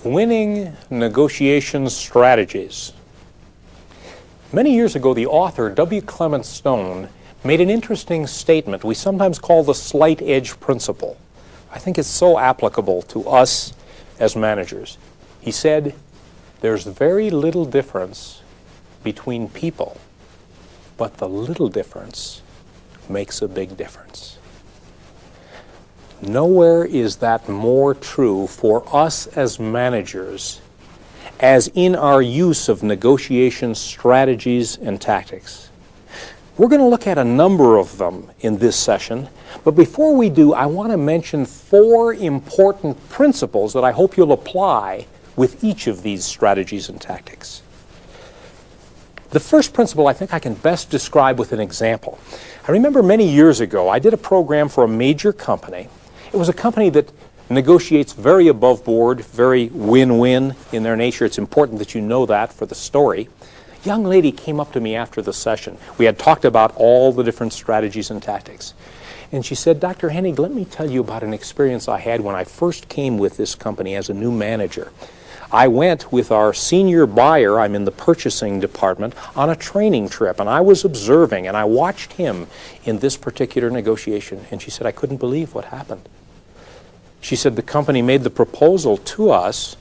Winning negotiation strategies. Many years ago, the author, W. Clement Stone, made an interesting statement we sometimes call the slight edge principle. I think it's so applicable to us as managers. He said, there's very little difference between people, but the little difference makes a big difference. Nowhere is that more true for us as managers as in our use of negotiation strategies and tactics. We're going to look at a number of them in this session, but before we do, I want to mention 4 important principles that I hope you'll apply with each of these strategies and tactics. The first principle I think I can best describe with an example. I remember many years ago I did a program for a major company. It was a company that negotiates very above board, very win-win in their nature. It's important that you know that for the story. A young lady came up to me after the session. We had talked about all the different strategies and tactics. And she said, Dr. Hennig, let me tell you about an experience I had when I first came with this company as a new manager. I went with our senior buyer, I'm in the purchasing department, on a training trip, and I was observing, and I watched him in this particular negotiation. And she said, I couldn't believe what happened. She said the company made the proposal to us,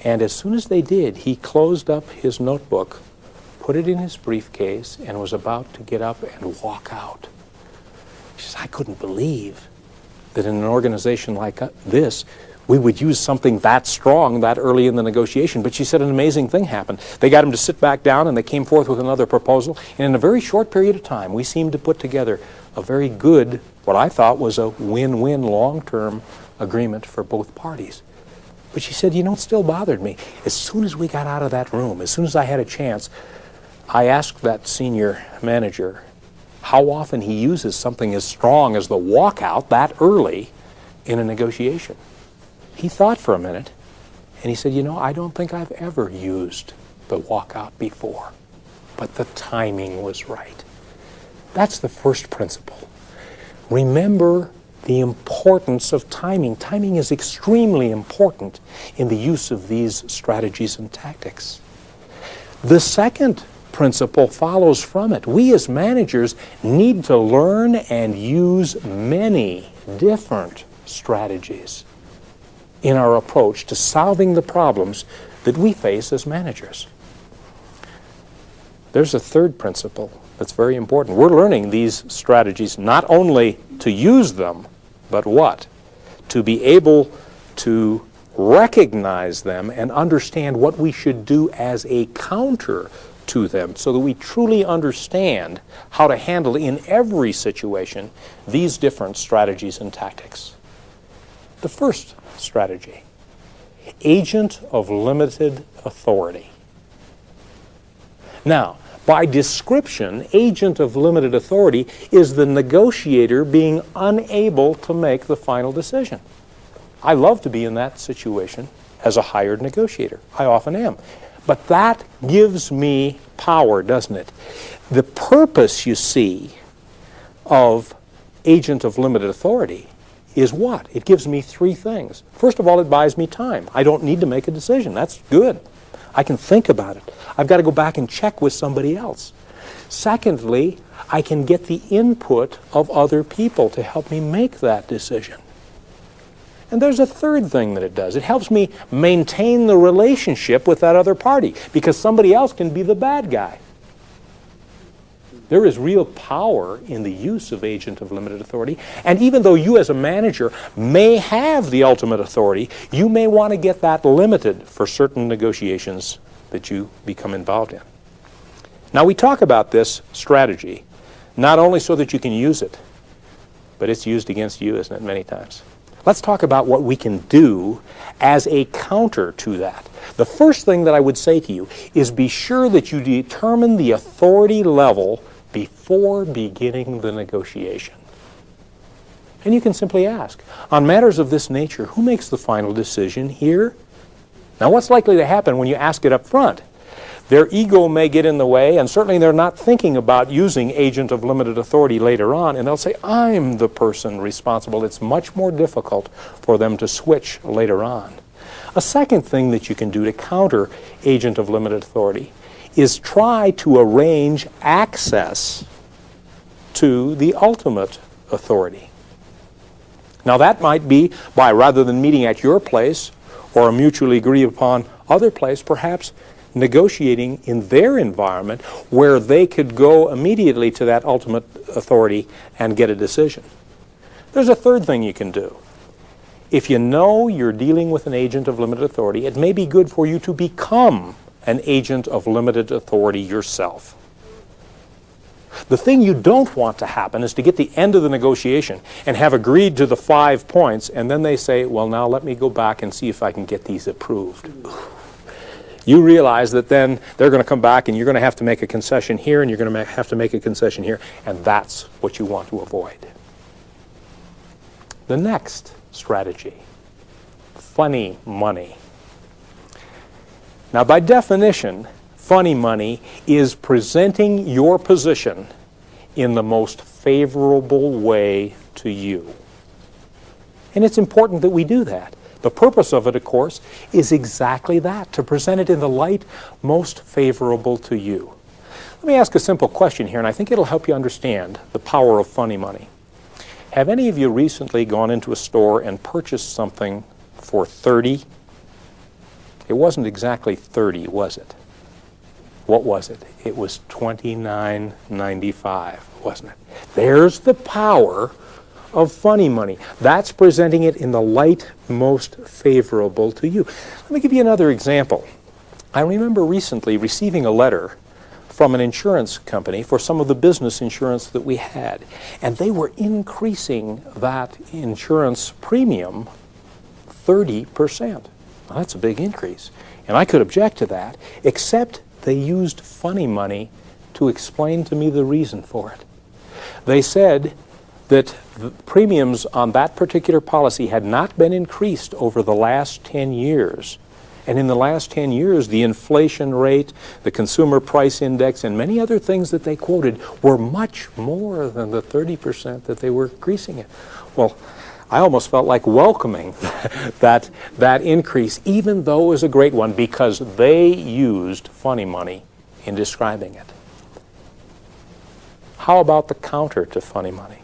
and as soon as they did, he closed up his notebook, put it in his briefcase, and was about to get up and walk out. She said, I couldn't believe that in an organization like this, we would use something that strong that early in the negotiation. But she said an amazing thing happened. They got him to sit back down, and they came forth with another proposal. And in a very short period of time, we seemed to put together a very good, what I thought was a win-win long-term agreement for both parties. But she said, you know, it still bothered me. As soon as we got out of that room, as soon as I had a chance, I asked that senior manager how often he uses something as strong as the walkout that early in a negotiation. He thought for a minute, and he said, you know, I don't think I've ever used the walkout before, but the timing was right. That's the first principle. Remember the importance of timing. Timing is extremely important in the use of these strategies and tactics. The second principle follows from it. We as managers need to learn and use many different strategies in our approach to solving the problems that we face as managers. There's a third principle that's very important. We're learning these strategies not only to use them, but what? To be able to recognize them and understand what we should do as a counter to them so that we truly understand how to handle in every situation these different strategies and tactics. The first strategy, agent of limited authority. Now, by description, agent of limited authority is the negotiator being unable to make the final decision. I love to be in that situation as a hired negotiator. I often am. But that gives me power, doesn't it? The purpose, you see, of agent of limited authority is what? It gives me 3 things. First of all, it buys me time. I don't need to make a decision. That's good. I can think about it. I've got to go back and check with somebody else. Secondly, I can get the input of other people to help me make that decision. And there's a third thing that it does. It helps me maintain the relationship with that other party because somebody else can be the bad guy. There is real power in the use of agent of limited authority. And even though you as a manager may have the ultimate authority, you may want to get that limited for certain negotiations that you become involved in. Now we talk about this strategy not only so that you can use it, but it's used against you, isn't it, many times? Let's talk about what we can do as a counter to that. The first thing that I would say to you is be sure that you determine the authority level before beginning the negotiation. And you can simply ask, on matters of this nature, who makes the final decision here? Now, what's likely to happen when you ask it up front? Their ego may get in the way, and certainly they're not thinking about using agent of limited authority later on, and they'll say, I'm the person responsible. It's much more difficult for them to switch later on. A second thing that you can do to counter agent of limited authority is try to arrange access to the ultimate authority. Now that might be by, rather than meeting at your place or a mutually agreed upon other place, perhaps negotiating in their environment where they could go immediately to that ultimate authority and get a decision. There's a third thing you can do. If you know you're dealing with an agent of limited authority, it may be good for you to become an agent of limited authority yourself. The thing you don't want to happen is to get the end of the negotiation and have agreed to the 5 points, and then they say, well, now let me go back and see if I can get these approved. You realize that then they're going to come back and you're going to have to make a concession here and you're going to have to make a concession here, and that's what you want to avoid. The next strategy, funny money. Now, by definition, funny money is presenting your position in the most favorable way to you. And it's important that we do that. The purpose of it, of course, is exactly that, to present it in the light most favorable to you. Let me ask a simple question here, and I think it'll help you understand the power of funny money. Have any of you recently gone into a store and purchased something for $30? It wasn't exactly $30, was it? What was it? It was $29.95, wasn't it? There's the power of funny money. That's presenting it in the light most favorable to you. Let me give you another example. I remember recently receiving a letter from an insurance company for some of the business insurance that we had, and they were increasing that insurance premium 30%. Well, that's a big increase, and I could object to that, except they used funny money to explain to me the reason for it. They said that the premiums on that particular policy had not been increased over the last 10 years. And in the last 10 years, the inflation rate, the consumer price index, and many other things that they quoted were much more than the 30% that they were increasing it. Well, I almost felt like welcoming that increase, even though it was a great one, because they used funny money in describing it. How about the counter to funny money?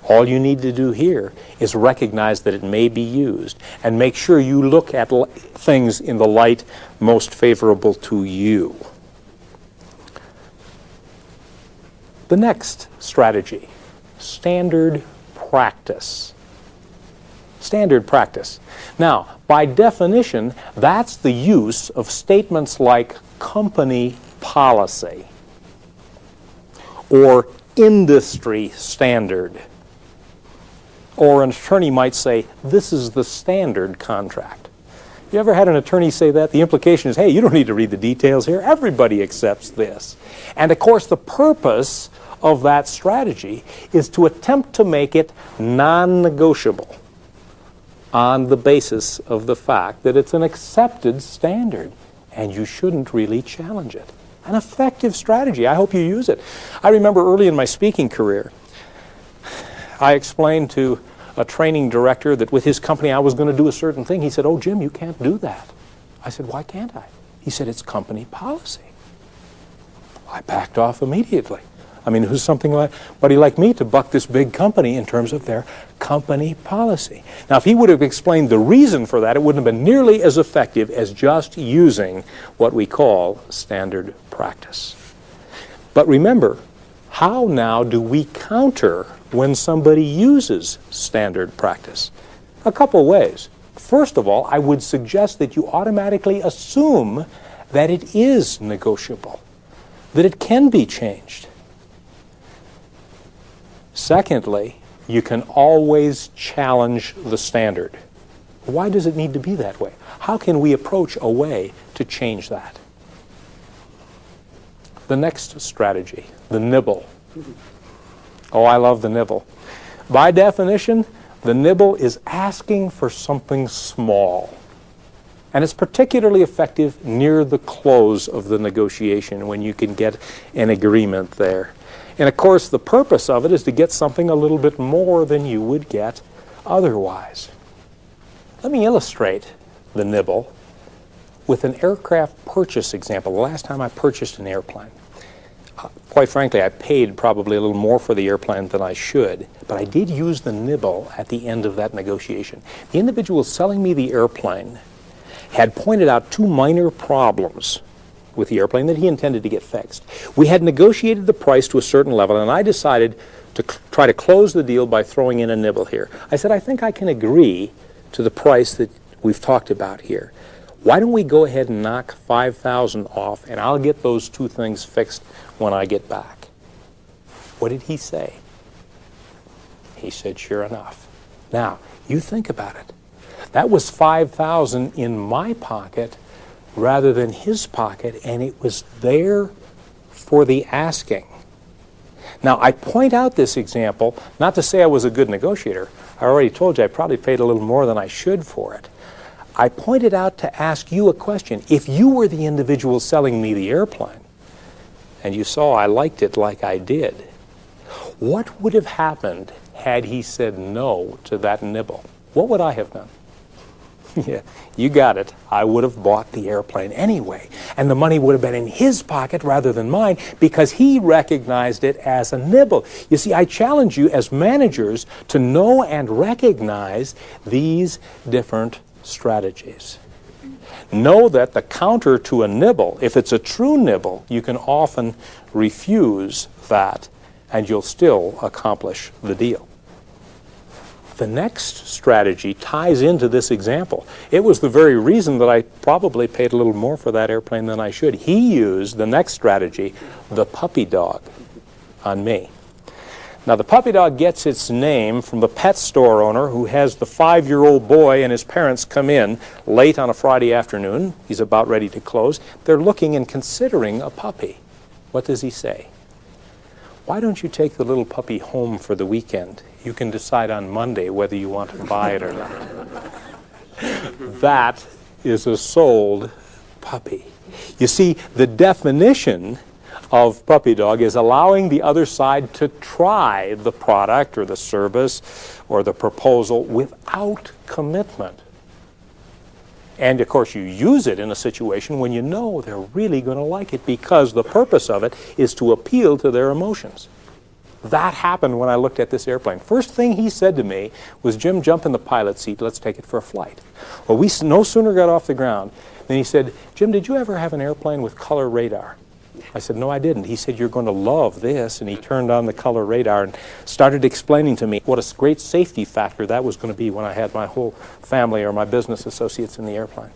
All you need to do here is recognize that it may be used and make sure you look at things in the light most favorable to you. The next strategy, standard practice. Standard practice. Now, by definition, that's the use of statements like company policy or industry standard. Or an attorney might say, this is the standard contract. You ever had an attorney say that? The implication is, hey, you don't need to read the details here. Everybody accepts this. And of course, the purpose of that strategy is to attempt to make it non-negotiable on the basis of the fact that it's an accepted standard and you shouldn't really challenge it. An effective strategy. I hope you use it. I remember early in my speaking career, I explained to a training director that with his company I was going to do a certain thing. He said, oh, Jim, you can't do that. I said, why can't I? He said, it's company policy. I backed off immediately. I mean, who's somebody like me to buck this big company in terms of their company policy? Now, if he would have explained the reason for that, it wouldn't have been nearly as effective as just using what we call standard practice. But remember, how now do we counter when somebody uses standard practice? A couple ways. First of all, I would suggest that you automatically assume that it is negotiable, that it can be changed. Secondly, you can always challenge the standard. Why does it need to be that way? How can we approach a way to change that? The next strategy, the nibble. Oh, I love the nibble. By definition, the nibble is asking for something small. And it's particularly effective near the close of the negotiation when you can get an agreement there. And of course, the purpose of it is to get something a little bit more than you would get otherwise. Let me illustrate the nibble with an aircraft purchase example. The last time I purchased an airplane, quite frankly, I paid probably a little more for the airplane than I should, but I did use the nibble at the end of that negotiation. The individual selling me the airplane had pointed out two minor problems with the airplane that he intended to get fixed. We had negotiated the price to a certain level, and I decided to try to close the deal by throwing in a nibble here. I said, I think I can agree to the price that we've talked about here. Why don't we go ahead and knock $5,000 off, and I'll get those two things fixed when I get back. What did he say? He said, sure enough. Now, you think about it. That was $5,000 in my pocket rather than his pocket, and it was there for the asking. Now, I point out this example, not to say I was a good negotiator. I already told you I probably paid a little more than I should for it. I pointed out to ask you a question. If you were the individual selling me the airplane, and you saw I liked it like I did, what would have happened had he said no to that nibble? What would I have done? Yeah, you got it. I would have bought the airplane anyway, and the money would have been in his pocket rather than mine because he recognized it as a nibble. You see, I challenge you as managers to know and recognize these different strategies. Know that the counter to a nibble, if it's a true nibble, you can often refuse that and you'll still accomplish the deal. The next strategy ties into this example. It was the very reason that I probably paid a little more for that airplane than I should. He used the next strategy, the puppy dog, on me. Now, the puppy dog gets its name from the pet store owner who has the 5-year-old boy and his parents come in late on a Friday afternoon. He's about ready to close. They're looking and considering a puppy. What does he say? Why don't you take the little puppy home for the weekend? You can decide on Monday whether you want to buy it or not. That is a sold puppy. You see, the definition of puppy dog is allowing the other side to try the product or the service or the proposal without commitment. And of course you use it in a situation when you know they're really going to like it because the purpose of it is to appeal to their emotions. That happened when I looked at this airplane. First thing he said to me was, Jim, jump in the pilot seat, let's take it for a flight. Well, we no sooner got off the ground than he said, Jim, did you ever have an airplane with color radar? I said, no, I didn't. He said, you're going to love this. And he turned on the color radar and started explaining to me what a great safety factor that was going to be when I had my whole family or my business associates in the airplane.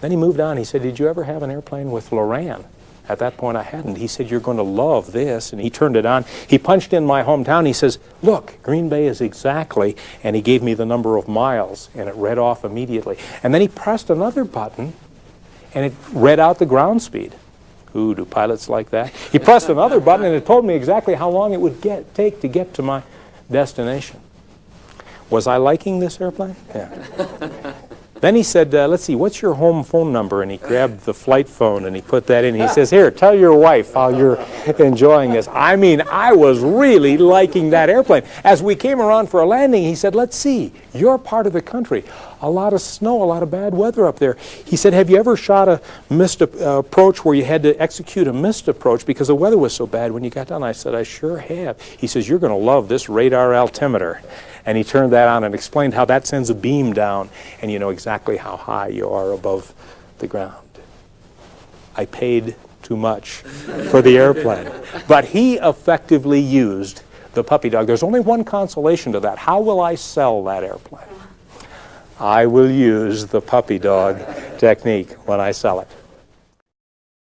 Then he moved on. He said, did you ever have an airplane with Loran? At that point, I hadn't. He said, you're going to love this. And he turned it on. He punched in my hometown. He says, look, Green Bay is exactly, and he gave me the number of miles, and it read off immediately. And then he pressed another button, and it read out the ground speed. Ooh, do pilots like that? He pressed another button, and it told me exactly how long it would take to get to my destination. Was I liking this airplane? Yeah. Then he said, let's see, what's your home phone number? And he grabbed the flight phone and he put that in. He says, here, tell your wife how you're enjoying this. I mean, I was really liking that airplane. As we came around for a landing, he said, let's see, your part of the country, a lot of snow, a lot of bad weather up there. He said, have you ever shot a missed approach where you had to execute a missed approach because the weather was so bad when you got done? I said, I sure have. He says, you're going to love this radar altimeter. And he turned that on and explained how that sends a beam down, and you know exactly how high you are above the ground. I paid too much for the airplane. But he effectively used the puppy dog. There's only one consolation to that. How will I sell that airplane? I will use the puppy dog technique when I sell it.